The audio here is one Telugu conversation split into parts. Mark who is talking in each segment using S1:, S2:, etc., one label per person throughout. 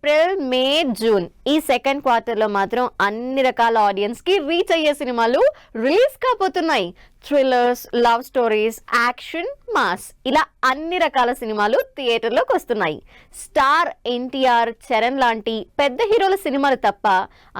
S1: ఏప్రిల్, మే, జూన్ ఈ సెకండ్ క్వార్టర్ లో మాత్రం అన్ని రకాల ఆడియన్స్ కి రీచ్ అయ్యే సినిమాలు రిలీజ్ కాబోతున్నాయి. Thrillers, love stories, action, mass ఇలా అన్ని రకాల సినిమాలు థియేటర్లోకి వస్తున్నాయి. స్టార్ ఎన్టీఆర్, చరణ్ లాంటి పెద్ద హీరోల సినిమాలు తప్ప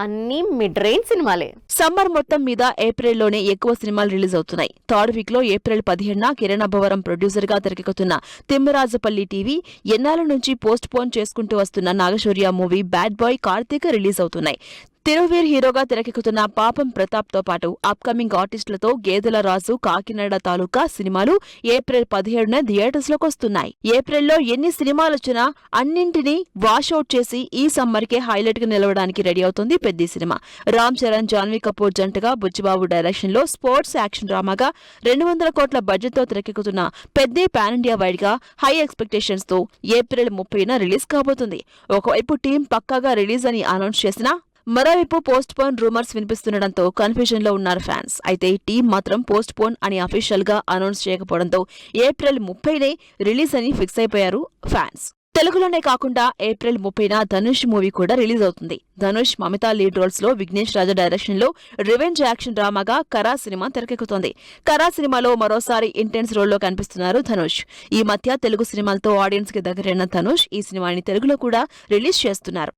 S1: అన్ని మిడ్ రేంజ్ సినిమాలే.
S2: సమ్మర్ మొత్తం మీద ఏప్రిల్లోనే ఎక్కువ సినిమాలు రిలీజ్ అవుతున్నాయి. థర్డ్ వీక్ లో ఏప్రిల్ 15న కిరణ్ అబ్బవరం ప్రొడ్యూసర్ గా తెరకెక్కుతున్న తిమ్మరాజపల్లి టీవీ, ఎన్నాళ్ళ నుంచి పోస్ట్ పోన్ చేసుకుంటూ వస్తున్న Naga Shaurya movie bad boy Karthik release అవుతున్నాయి. తిరువీర్ హీరోగా తెరకెక్కుతున్న పాపం ప్రతాప్ తో పాటు అప్కమింగ్ ఆర్టిస్టులతో గేదెల రాజు, కాకినాడ తాలూకా సినిమాలు ఏప్రిల్ 17న థియేటర్స్ లోకి వస్తున్నాయి. ఏప్రిల్లో ఎన్ని సినిమాలు వచ్చినా అన్నింటినీ వాషౌట్ చేసి ఈ సమ్మర్ కే హైలైట్ గా నిలవడానికి రెడీ అవుతుంది పెద్ద సినిమా. రామ్ చరణ్, జాన్వీ కపూర్ జంటగా బుచ్చిబాబు డైరెక్షన్ లో స్పోర్ట్స్ యాక్షన్ డ్రామాగా 200 కోట్ల బడ్జెట్ తో తెరకెక్కుతున్న పెద్ద పాన్ ఇండియా వైడ్ గా హై ఎక్స్పెక్టేషన్స్ తో ఏప్రిల్ 30న రిలీజ్ కాబోతుంది. ఒకవైపు టీం పక్కాగా రిలీజ్ అని అనౌన్స్ చేసినా మరోవైపు పోస్ట్ పోన్ రూమర్స్ వినిపిస్తుండటంతో కన్ఫ్యూజన్ లో ఉన్నారు ఫ్యాన్స్. అయితే టీం మాత్రం పోస్ట్ పోన్ అని అఫీషియల్ గా అనౌన్స్ చేయకపోవడంతో ఏప్రిల్ 30నే రిలీజ్ అని ఫిక్స్ అయిపోయారు ఫ్యాన్స్. తెలుగులోనే కాకుండా ఏప్రిల్ 30న ధనుష్ మూవీ కూడా రిలీజ్ అవుతుంది. ధనుష్, మమిత లీడ్ రోల్స్ లో విఘ్నేష్ రాజా డైరెక్షన్ లో రివెంజ్ యాక్షన్ డ్రామాగా కరా సినిమా తెరకెక్కుతోంది. కరా సినిమాలో మరోసారి ఇంటెన్స్ రోల్లో కనిపిస్తున్నారు ధనుష్. ఈ మధ్య తెలుగు సినిమాలతో ఆడియన్స్ కి దగ్గరైన ధనుష్ ఈ సినిమాని తెలుగులో కూడా రిలీజ్ చేస్తున్నారు.